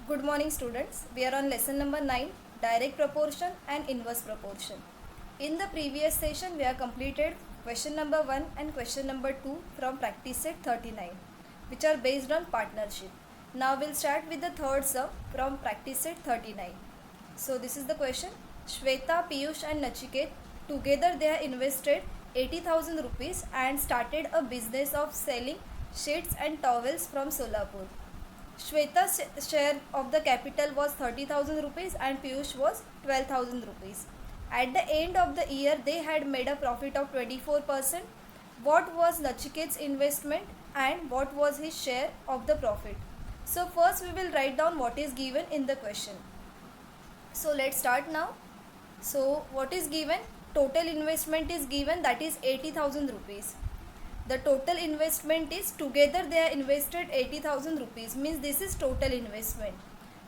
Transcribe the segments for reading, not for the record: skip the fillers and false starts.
Good morning students. We are on lesson number 9, direct proportion and inverse proportion. In the previous session we have completed question number 1 and question number 2 from practice set 39 which are based on partnership. Now we'll start with the third sum from practice set 39. So this is the question. Shweta, Piyush and Nachiket together they have invested 80,000 rupees and started a business of selling sheets and towels from Solapur. Shweta's share of the capital was 30,000 rupees and Piyush was 12,000 rupees. At the end of the year, they had made a profit of 24%. What was Nachiket's investment and what was his share of the profit? So first we will write down what is given in the question. So let's start now. So what is given? Total investment is given, that is 80,000 rupees. The total investment is, together they are invested 80,000 rupees, means this is total investment,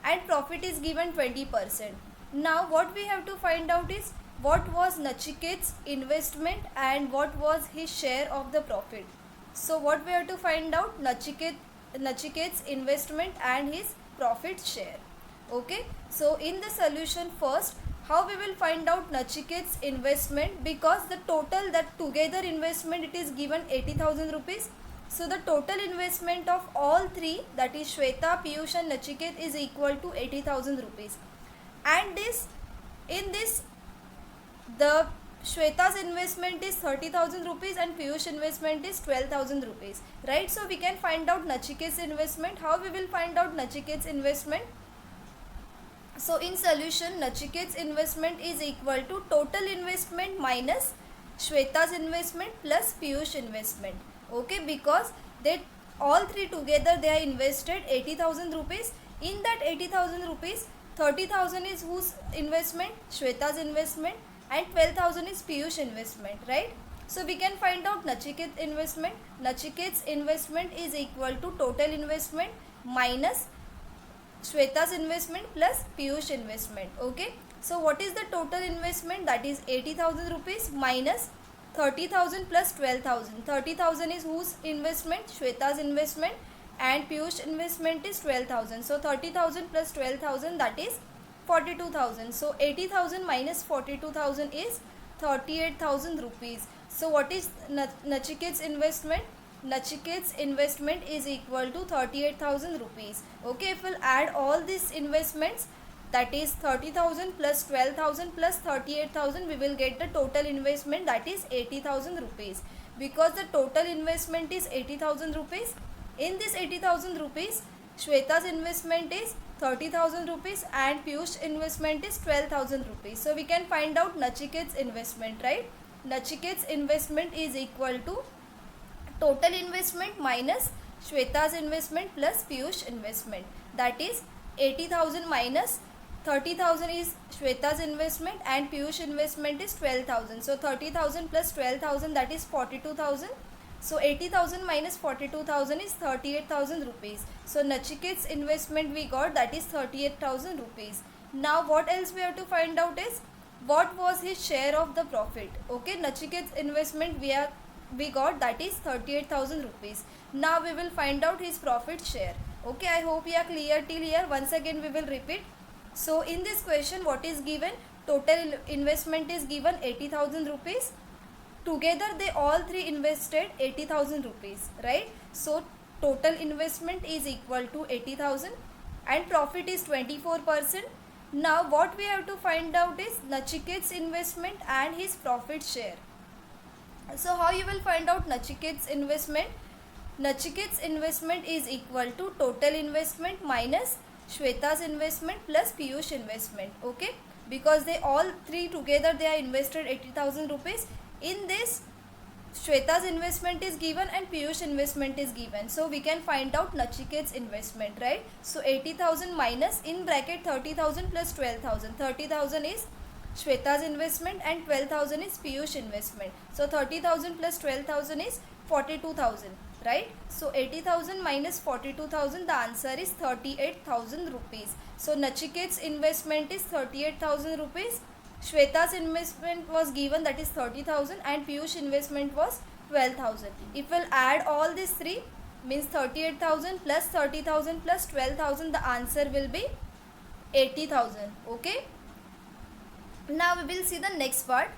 and profit is given 20%. Now what we have to find out is what was Nachiket's investment and what was his share of the profit. So what we have to find out, Nachiket's investment and his profit share. Okay, so in the solution first, how we will find out Nachiket's investment, because the total, that together investment, it is given 80,000 rupees. So the total investment of all three, that is Shweta, Piyush and Nachiket, is equal to 80,000 rupees. And the Shweta's investment is 30,000 rupees and Piyush investment is 12,000 rupees, right? So we can find out Nachiket's investment. How we will find out Nachiket's investment? So in solution, Nachiket's investment is equal to total investment minus Shweta's investment plus Piyush investment. Okay, because they all three together they are invested 80,000 rupees. In that 80,000 rupees, 30,000 is whose investment? Shweta's investment, and 12,000 is Piyush investment, right? So we can find out Nachiket's investment. Nachiket's investment is equal to total investment minus Shweta's investment plus Piyush investment. Okay, so what is the total investment? That is 80,000 rupees minus 30,000 plus 12,000. 30,000 is whose investment? Shweta's investment, and Piyush investment is 12,000. So 30,000 plus 12,000, that is 42,000. So 80,000 minus 42,000 is 38,000 rupees. So what is Nachiket's investment? Nachiket's investment is equal to 38,000 rupees. Okay, if we'll add all these investments, that is 30,000 plus 12,000 plus 38,000, we will get the total investment, that is 80,000 rupees. Because the total investment is 80,000 rupees, in this 80,000 rupees, Shweta's investment is 30,000 rupees and Piyush investment is 12,000 rupees. So we can find out Nachiket's investment, right? Nachiket's investment is equal to total investment minus Shweta's investment plus Piyush investment, that is 80,000 minus 30,000 is Shweta's investment and Piyush investment is 12,000. So 30,000 plus 12,000, that is 42,000. So 80,000 minus 42,000 is 38,000 rupees. So Nachiket's investment we got, that is 38,000 rupees. Now what else we have to find out is what was his share of the profit. Okay, Nachiket's investment we got, that is 38,000 rupees. Now we will find out his profit share. Okay, I hope you are clear till here. Once again we will repeat. So in this question, what is given? Total investment is given 80,000 rupees. Together they all three invested 80,000 rupees, right? So total investment is equal to 80,000 and profit is 24%. Now what we have to find out is Nachiket's investment and his profit share. So how you will find out Nachiket's investment? Nachiket's investment is equal to total investment minus Shweta's investment plus Piyush investment. Okay, because they all three together they are invested 80,000 rupees. In this, Shweta's investment is given and Piyush investment is given. So we can find out Nachiket's investment, right? So 80,000 minus in bracket 30,000 plus 12,000. 30,000 is Shweta's investment and 12,000 is Piyush investment. So 30,000 plus 12,000 is 42,000, right? So 80,000 minus 42,000, the answer is 38,000 rupees. So Nachiket's investment is 38,000 rupees. Shweta's investment was given, that is 30,000, and Piyush investment was 12,000. If we'll add all these three, means 38,000 plus 30,000 plus 12,000. The answer will be 80,000. Okay. Now we will see the next part.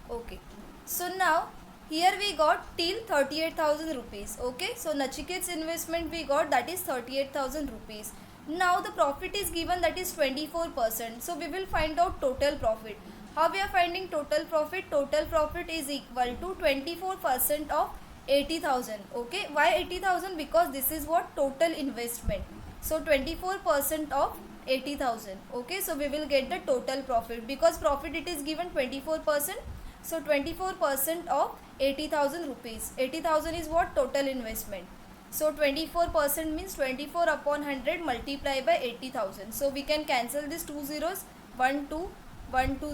Okay. So now here we got till 38,000 rupees. Okay. So Nachiket's investment we got, that is 38,000 rupees. Now the profit is given, that is 24%. So we will find out total profit. How we are finding total profit? Total profit is equal to 24% of 80,000. Okay. Why 80,000? Because this is what total investment. So 24% of 80,000. Okay. So we will get the total profit, because profit it is given 24%. So 24% of 80,000 rupees. 80,000 is what? Total investment. So 24% means 24 upon 100 multiplied by 80,000. So we can cancel these two zeros. 1 2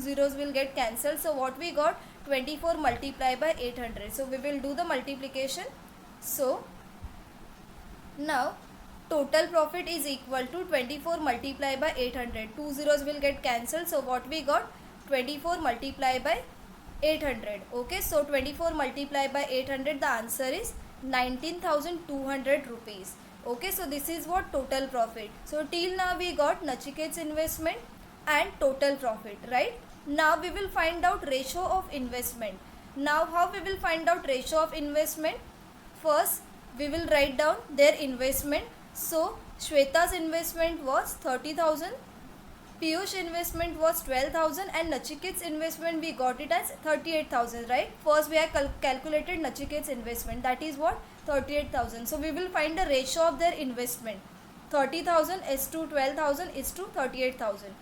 zeros will get cancelled. So what we got? 24 multiplied by 800. So we will do the multiplication. So now total profit is equal to 24 multiplied by 800. Two zeros will get cancelled. So what we got? 24 multiplied by 800. Okay, so 24 multiplied by 800, the answer is 19,200 rupees. Okay, so this is what total profit. So till now we got Nachiket's investment and total profit, right? Now we will find out ratio of investment. Now how we will find out ratio of investment? First we will write down their investment. So Shweta's investment was 30,000. Piyush investment was 12,000 and Nachiket's investment we got it as 38,000, right? First we have calculated Nachiket's investment, that is what? 38,000. So we will find the ratio of their investment. 30,000 is to 12,000 is to 38,000.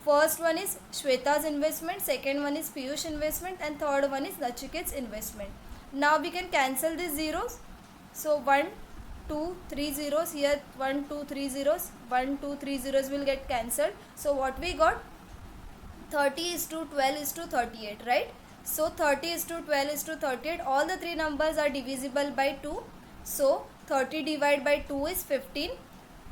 First one is Shweta's investment, second one is Piyush investment and third one is Nachiket's investment. Now we can cancel these zeros. So 1 2 3 zeros here, 1 2 3 zeros, 1 2 3 zeros will get cancelled. So what we got? 30 is to 12 is to 38, right? So 30 is to 12 is to 38. All the three numbers are divisible by 2. So 30 divided by 2 is 15.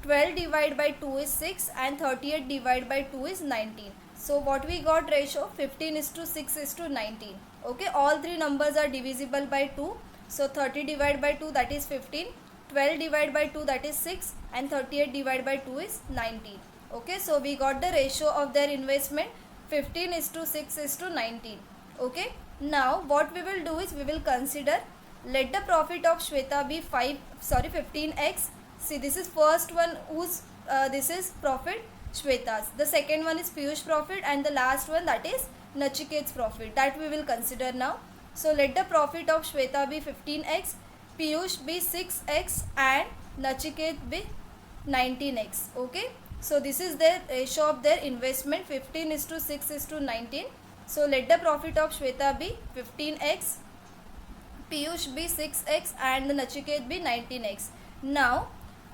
12 divided by 2 is 6 and 38 divided by 2 is 19. So what we got ratio? 15 is to 6 is to 19. Okay, all three numbers are divisible by 2. So 30 divided by 2, that is 15. 12 divided by 2, that is 6 and 38 divided by 2 is 19. Okay, so we got the ratio of their investment, 15 is to 6 is to 19. Okay, now what we will do is we will consider, let the profit of Shweta be 15x. See, this is first one whose this is profit Shweta's, the second one is Piyush profit and the last one, that is Nachiket's profit, that we will consider now. So let the profit of Shweta be 15x, Piyush be 6x and Nachiket be 19x. Okay, so this is their ratio of their investment, 15 is to 6 is to 19. So let the profit of Shweta be 15x, Piyush be 6x and Nachiket be 19x. Now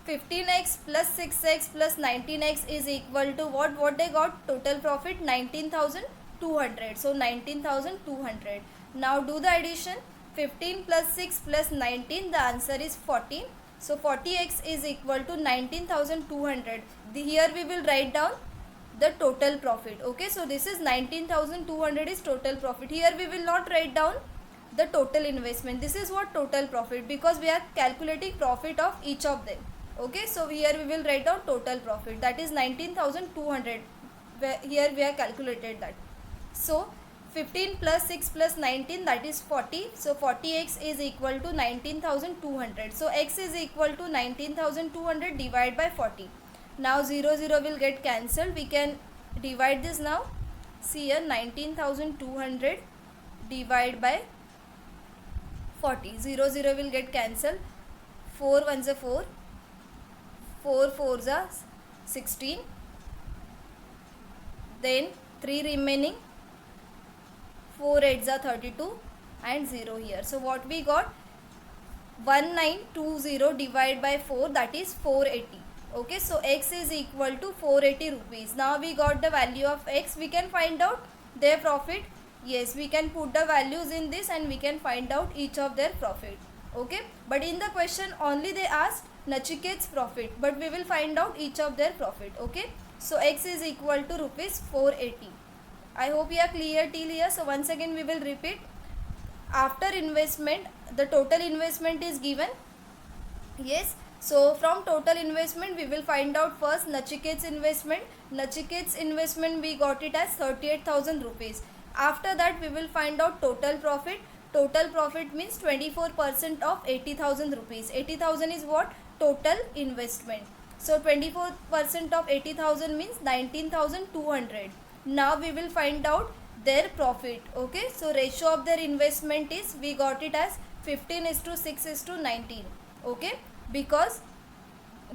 15x plus 6x plus 19x is equal to what? What they got? Total profit 19,200. So 19,200. Now do the addition. 15 plus 6 plus 19, the answer is 40. So 40x is equal to 19,200. Here we will write down the total profit. Okay, so this is 19,200 is total profit. Here we will not write down the total investment. This is what total profit, because we are calculating profit of each of them. Okay, so here we will write down total profit, that is 19,200. Here we have calculated that. So 15 plus 6 plus 19, that is 40. So 40x is equal to 19,200. So x is equal to 19,200 divided by 40. Now 0 will get cancelled. We can divide this now. See here, 19,200 divided by 40. 0 will get cancelled. 4 ones are 4. 4 fours are 16. Then 3 remaining. 4 8s are 32 and 0 here. So what we got? 1920 divided by 4, that is 480. Okay, so x is equal to 480 rupees. Now we got the value of x. We can find out their profit. Yes, we can put the values in this and we can find out each of their profit. Okay, but in the question only they asked Nachiket's profit, but we will find out each of their profit. Okay, so x is equal to rupees 480. I hope you are clear till here. So once again we will repeat. After investment, the total investment is given. Yes. So from total investment we will find out first Nachiket's investment. Nachiket's investment we got it as 38,000 rupees. After that we will find out total profit. Total profit means 24% of 80,000 rupees. 80,000 is what? Total investment. So 24% of 80,000 means 19,200. Now we will find out their profit. Okay. So ratio of their investment is, we got it as 15:6:19. Okay, because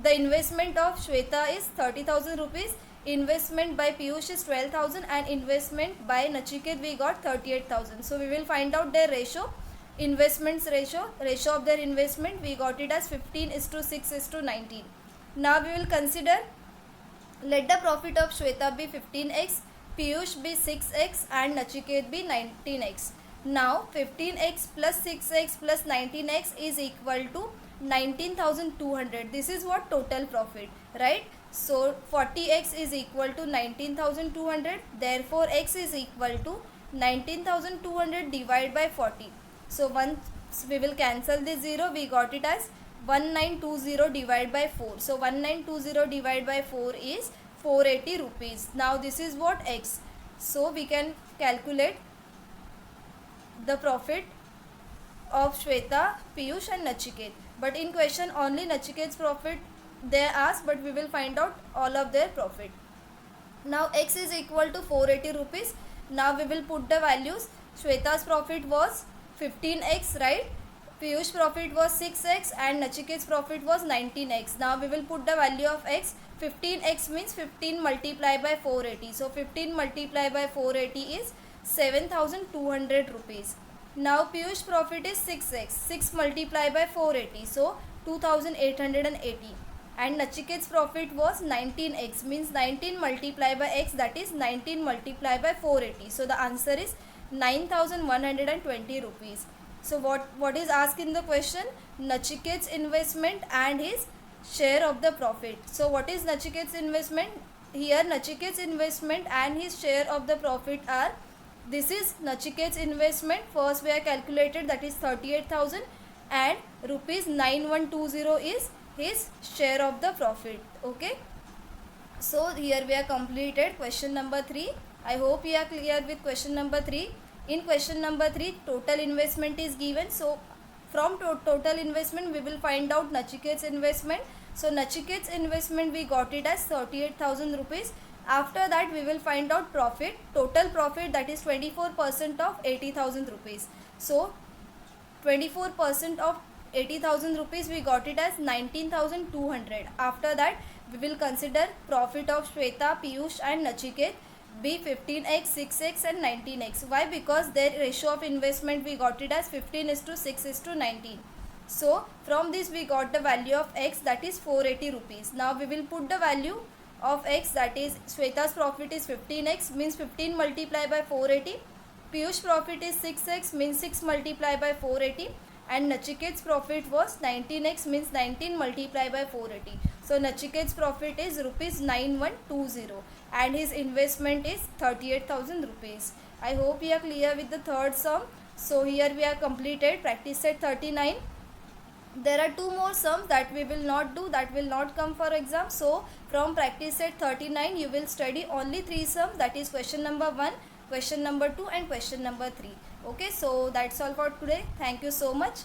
the investment of Shweta is 30,000 rupees, investment by Piyush is 12,000, and investment by Nachiket we got 38,000. So we will find out their ratio. Investments ratio of their investment, we got it as 15:6:19. Now we will consider, let the profit of Shweta be 15x, Piyush be 6x, and Nachiket be 19x. Now 15x plus 6x plus 19x is equal to 19,200. This is what total profit, right? So 40x is equal to 19,200. Therefore x is equal to 19,200 divided by 40. So once we will cancel this 0, we got it as 1920 divided by 4. So 1920 divided by 4 is 480 rupees. Now this is what x. So we can calculate the profit of Shweta, Piyush and Nachiket. But in question only Nachiket's profit they asked, but we will find out all of their profit. Now x is equal to 480 rupees. Now we will put the values. Shweta's profit was 15x, right? Piyush profit was 6x and Nachiket's profit was 19x. Now we will put the value of x. 15x means 15 multiplied by 480. So 15 multiplied by 480 is 7,200 rupees. Now Piyush profit is 6x. 6 multiplied by 480. So 2,880. And Nachiket's profit was 19x, means 19 multiplied by x, that is 19 multiplied by 480. So the answer is 9,120 rupees. So what is asked in the question? Nachiket's investment and his share of the profit. So what is Nachiket's investment? Here Nachiket's investment and his share of the profit are, this is Nachiket's investment. First we are calculated, that is 38,000, and rupees 9120 is his share of the profit. Okay. So here we are completed question number 3. I hope you are clear with question number 3. In question number 3, total investment is given. So from total investment we will find out Nachiket's investment. So Nachiket's investment we got it as 38,000 rupees. After that we will find out profit, total profit, that is 24% of 80,000 rupees. So 24% of 80,000 rupees we got it as 19,200. After that we will consider profit of Shweta, Piyush and Nachiket be 15x, 6x and 19x. Why? Because their ratio of investment we got it as 15:6:19. So from this we got the value of x, that is 480 rupees. Now we will put the value of x, that is Shweta's profit is 15x, means 15 multiplied by 480. Piyush profit is 6x, means 6 multiplied by 480. And Nachiket's profit was 19x, means 19 multiplied by 480. So Nachiket's profit is rupees 9120 and his investment is 38,000 rupees. I hope you are clear with the third sum. So here we are completed practice set 39. There are 2 more sums that we will not do, that will not come for exam. So from practice set 39 you will study only 3 sums, that is question number 1, question number 2 and question number 3. Okay, so that's all for today. Thank you so much.